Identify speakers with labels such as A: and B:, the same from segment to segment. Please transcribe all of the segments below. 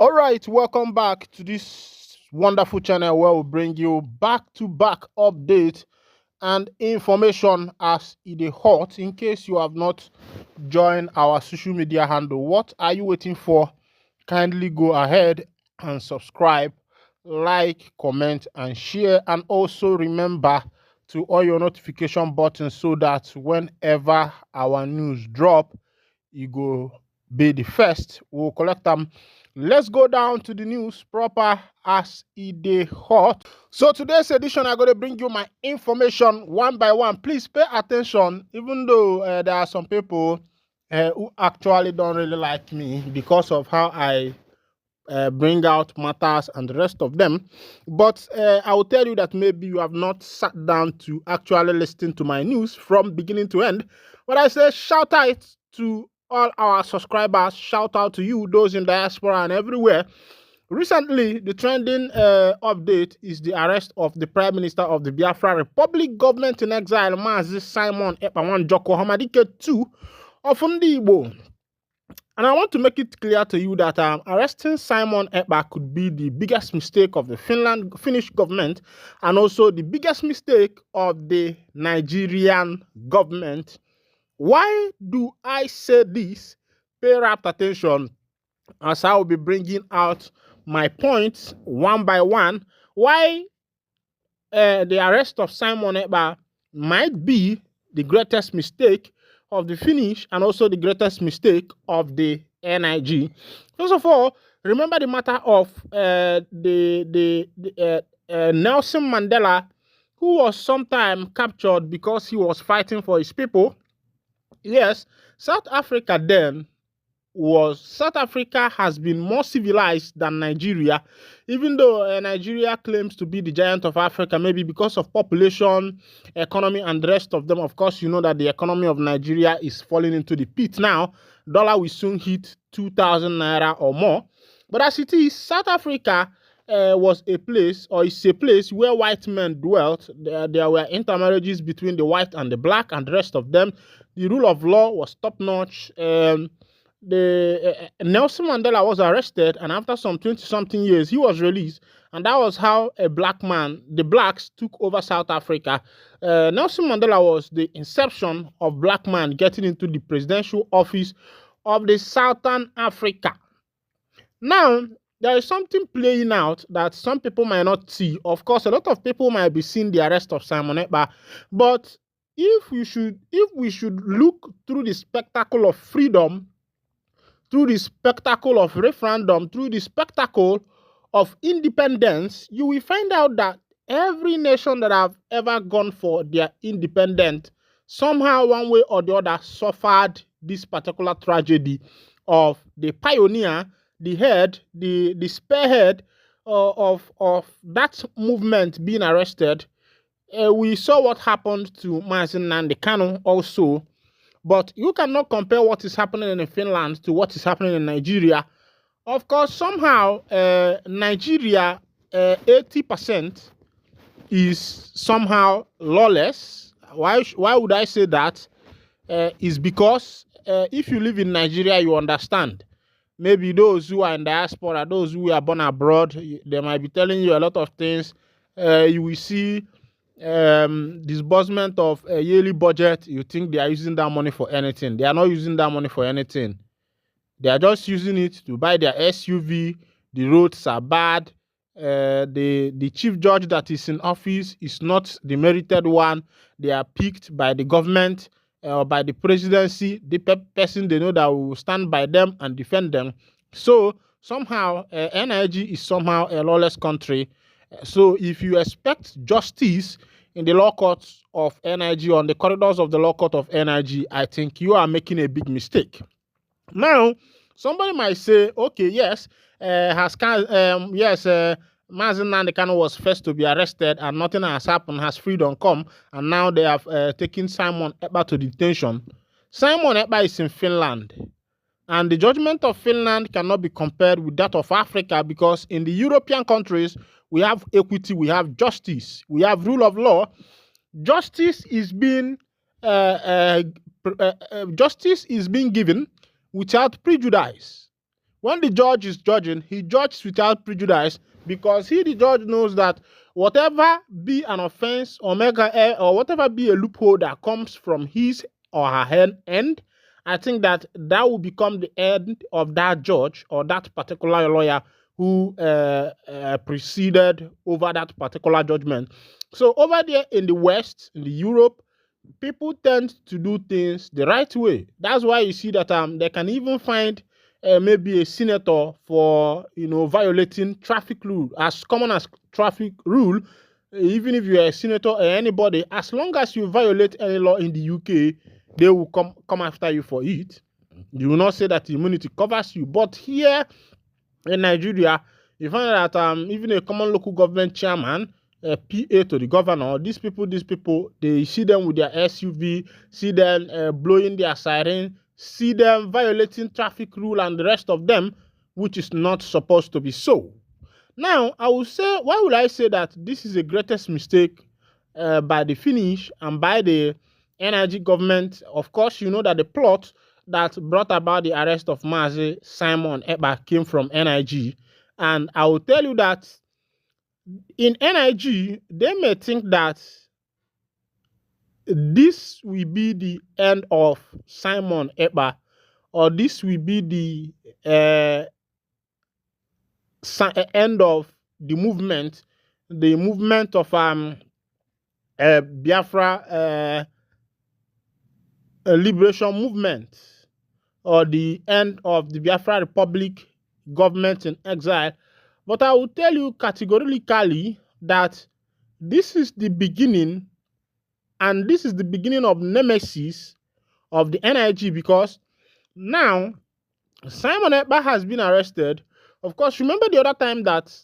A: All right, welcome back to this wonderful channel where we bring you back-to-back updates and information as it is hot. In case you have not joined our social media handle, what are you waiting for? Kindly go ahead and subscribe, like, comment, and share. And also remember to all your notification buttons so that whenever our news drop, you go be the first. We'll collect them. Let's go down to the news proper as it dey hot. So today's edition, I'm going to bring you my information one by one. Please pay attention, even though there are some people who actually don't really like me because of how I bring out matters and the rest of them. But I will tell you that maybe you have not sat down to actually listen to my news from beginning to end. But I say shout out to all our subscribers, shout out to you, those in diaspora and everywhere. Recently, the trending update is the arrest of the Prime Minister of the Biafra Republic, government in exile, Mazi Simon Ekpa Joko Hamadike II of Ndigbo. And I want to make it clear to you that arresting Simon Epka could be the biggest mistake of the Finnish government and also the biggest mistake of the Nigerian government. Why do I say this? Pay rapt attention as I will be bringing out my points one by one. Why the arrest of Simon Epka might be the greatest mistake of the Finnish and also the greatest mistake of the NIG. First of all, remember the matter of Nelson Mandela, who was sometime captured because he was fighting for his people. Yes, South Africa has been more civilized than Nigeria, even though Nigeria claims to be the giant of Africa, maybe because of population, economy, and the rest of them. Of course, you know that the economy of Nigeria is falling into the pit now. Dollar will soon hit 2,000 naira or more. But as it is, South Africa was a place, or is a place where white men dwelt. There were intermarriages between the white and the black and the rest of them. The rule of law was top-notch. Nelson Mandela was arrested, and after some 20-something years, he was released, and that was how the blacks took over South Africa. Nelson Mandela was the inception of black man getting into the presidential office of the Southern Africa. Now, there is something playing out that some people might not see. Of course, a lot of people might be seeing the arrest of Simon Ekpa, but if we should look through the spectacle of freedom, through the spectacle of referendum, through the spectacle of independence, you will find out that every nation that have ever gone for their independence, somehow, one way or the other, suffered this particular tragedy of the pioneer, the head, the spearhead of that movement being arrested. We saw what happened to Mazi Nnamdi Kanu also. But you cannot compare what is happening in Finland to what is happening in Nigeria. Of course, somehow, Nigeria, 80% is somehow lawless. Why would I say that? Is because if you live in Nigeria, you understand. Maybe those who are in diaspora, those who are born abroad, they might be telling you a lot of things. You will see disbursement of a yearly budget. You think they are using that money for anything. They are not using that money for anything. They are just using it to buy their SUV. The roads are bad. The chief judge that is in office is not the merited one. They are picked by the government or by the presidency, the person they know that will stand by them and defend them. So somehow NIG is somehow a lawless country. So if you expect justice in the law courts of NIG, on the corridors of the law court of NIG, I think you are making a big mistake. Now, somebody might say, okay, yes, Mazi Nnamdi Kanu was first to be arrested and nothing has happened. Has freedom come? And now they have taken Simon Ekpa to detention. Simon Ekpa is in Finland. And the judgment of Finland cannot be compared with that of Africa, because in the European countries, we have equity, we have justice, we have rule of law. Justice is being given without prejudice, when the judge is judging, he judges without prejudice, because the judge knows that whatever be an offense or or whatever be a loophole that comes from his or her end, I think that will become the end of that judge or that particular lawyer who preceded over that particular judgment. So over there in the West, in the Europe, people tend to do things the right way. That's why you see that they can even find maybe a senator for violating traffic rule, as common as traffic rule. Even if you're a senator or anybody, as long as you violate any law in the UK, they will come after you for it. You will not say that immunity covers you. But here in Nigeria, you find that even a common local government chairman, PA to the governor, these people, they see them with their SUV, see them blowing their siren, see them violating traffic rule and the rest of them, which is not supposed to be so. Now, I will say, why would I say that this is the greatest mistake by the Finnish and by the energy government? Of course, you know that the plot that brought about the arrest of Mazi Simon Epka came from NIG. And I will tell you that in NIG, they may think that this will be the end of Simon Epka, or this will be the end of the movement of Biafra liberation movement, or the end of the Biafra Republic government in exile. But I will tell you categorically that this is the beginning, and this is the beginning of nemesis of the NIG, because now Simon Epka has been arrested. Of course, remember the other time that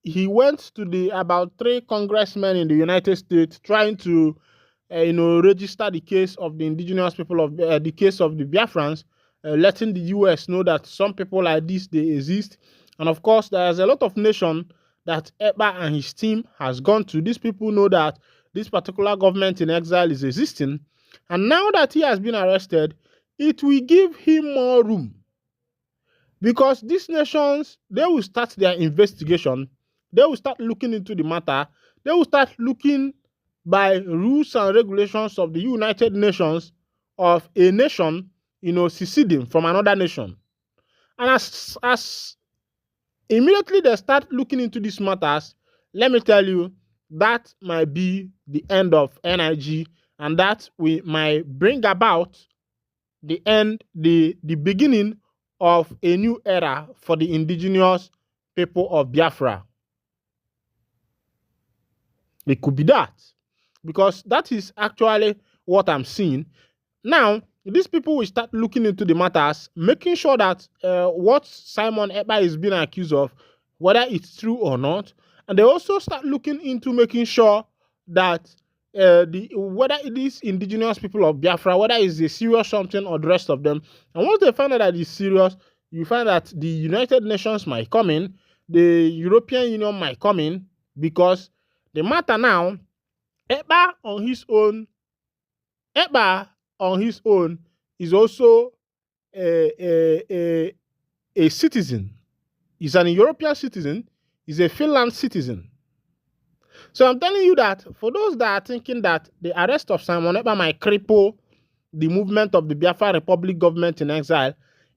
A: he went to about 3 congressmen in the United States trying to register the case of the indigenous people of the case of the Biafrans, letting the US know that some people like this, they exist. And of course, there's a lot of nations that Epka and his team has gone to. These people know that this particular government in exile is existing. And now that he has been arrested, it will give him more room. Because these nations, they will start their investigation. They will start looking into the matter. They will start looking by rules and regulations of the United Nations of a nation, seceding from another nation. And as immediately they start looking into these matters, let me tell you, that might be the end of NIG, and that we might bring about the beginning of a new era for the indigenous people of Biafra. It could be that, because that is actually what I'm seeing. Now, these people will start looking into the matters, making sure that what Simon Epka is being accused of, whether it's true or not. And they also start looking into making sure that whether it is indigenous people of Biafra, whether it's a serious something or the rest of them. And once they find out that it's serious, you find that the United Nations might come in, the European Union might come in, because the matter now, Epka on his own is also a citizen. He's an European citizen. He's a Finland citizen. So I'm telling you that for those that are thinking that the arrest of Simon Epka might cripple the movement of the Biafra Republic government in exile,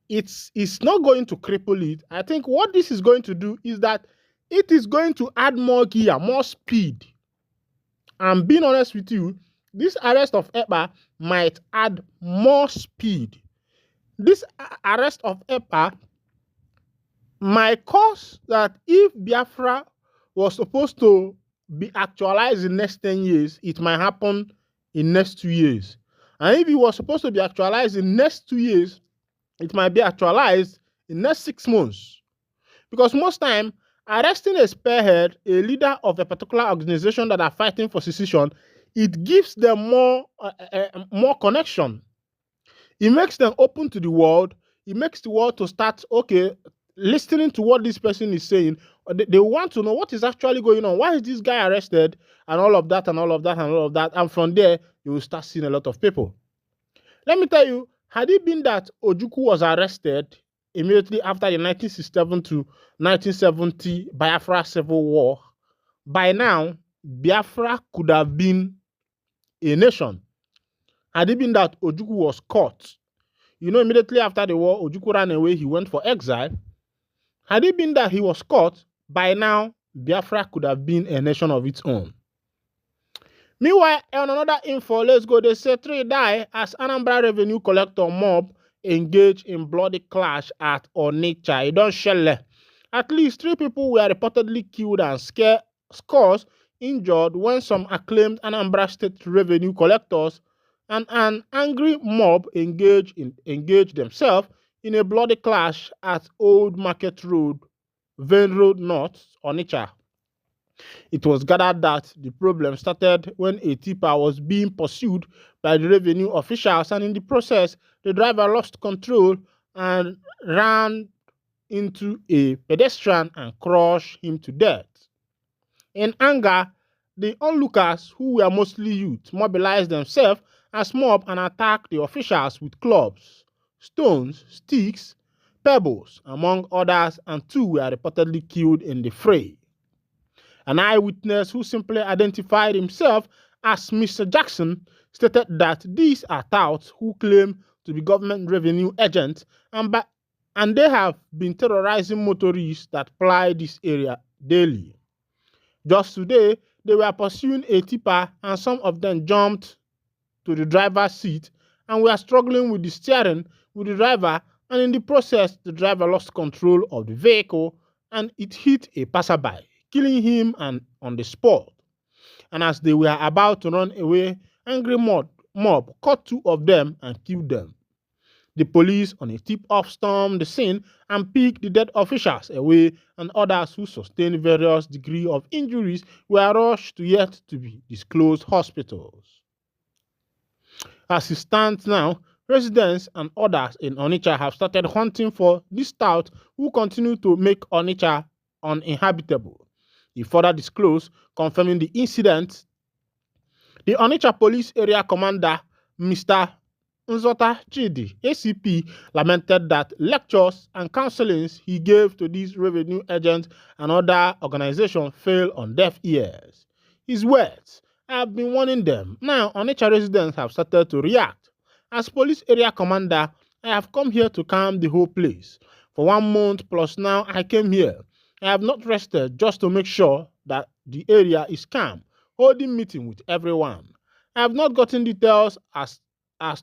A: it's not going to cripple it. I think what this is going to do is that it is going to add more gear, more speed. And being honest with you, this arrest of Epka might add more speed. This arrest of Epka might cause that if Biafra was supposed to be actualized in the next 10 years, it might happen in the next 2 years. And if it was supposed to be actualized in the next 2 years, it might be actualized in the next 6 months. Because most time, arresting a spearhead, a leader of a particular organization that are fighting for secession, it gives them more connection. It makes them open to the world. It makes the world to start, listening to what this person is saying. They want to know what is actually going on. Why is this guy arrested? And all of that, and all of that, and all of that. And from there, you will start seeing a lot of people. Let me tell you, had it been that Ojukwu was arrested immediately after the 1967 to 1970 Biafra Civil War, by now, Biafra could have been a nation. Had it been that Ojukwu was caught, immediately after the war, Ojukwu ran away, he went for exile. Had it been that he was caught, by now, Biafra could have been a nation of its own. Meanwhile, on another info, let's go. They say 3 die as Anambra revenue collector mob engaged in bloody clash at Onitsha. It don't shell. At least 3 people were reportedly killed and scores injured when some acclaimed Anambra state revenue collectors and an angry mob engaged themselves in a bloody clash at Old Market Road, Vein Road North, Onitsha. It was gathered that the problem started when a tipper was being pursued by the revenue officials, and in the process, the driver lost control and ran into a pedestrian and crushed him to death. In anger, the onlookers, who were mostly youth, mobilized themselves as mob and attacked the officials with clubs, stones, sticks, pebbles, among others, and 2 were reportedly killed in the fray. An eyewitness who simply identified himself as Mr. Jackson stated that these are touts who claim to be government revenue agents and they have been terrorizing motorists that ply this area daily. Just today, they were pursuing a tipper and some of them jumped to the driver's seat and were struggling with the steering with the driver, and in the process, the driver lost control of the vehicle and it hit a passerby, killing him on the spot. And as they were about to run away, angry mob caught 2 of them and killed them. The police on a tip-off stormed the scene and picked the dead officials away, and others who sustained various degrees of injuries were rushed to yet to be disclosed hospitals. As it stands now, residents and others in Onitsha have started hunting for this tout who continue to make Onitsha uninhabitable. He further disclosed, confirming the incident. The Onitsha Police Area Commander, Mr. Nzota Chidi, ACP, lamented that lectures and counselings he gave to these revenue agents and other organizations fell on deaf ears. His words, "I have been warning them. Now, Onitsha residents have started to react. As Police Area Commander, I have come here to calm the whole place. For 1 month plus now, I came here. I have not rested just to make sure that the area is calm, holding meeting with everyone. I have not gotten details as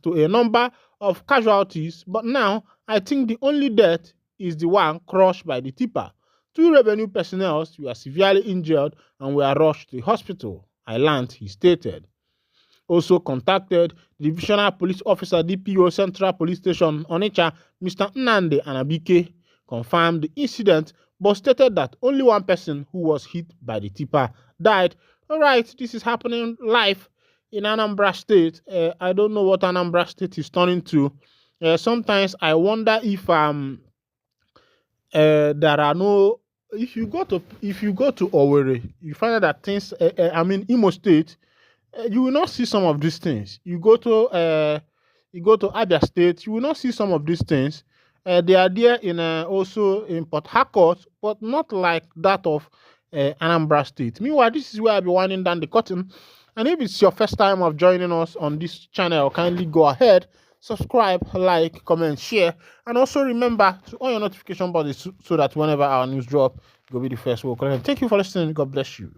A: to a number of casualties, but now I think the only death is the one crushed by the tipper. 2 revenue personnel were severely injured and were rushed to the hospital, I learned," he stated. Also contacted Divisional Police Officer DPO Central Police Station Onitsha, Mr. Nnamdi Anabike, confirmed the incident but stated that only 1 person who was hit by the tipper died. All right, this is happening live in Anambra State. I don't know what Anambra State is turning to. Sometimes I wonder if there are no. If you go to Owerri, you find out that things. Imo State, you will not see some of these things. You go to Abia State, you will not see some of these things. They are there in also in Port Harcourt, but not like that of Anambra State. Meanwhile, this is where I'll be winding down the curtain. And if it's your first time of joining us on this channel, kindly go ahead, subscribe, like, comment, share, and also remember to on your notification button so that whenever our news drop, you'll be the first one. Thank you for listening. God bless you.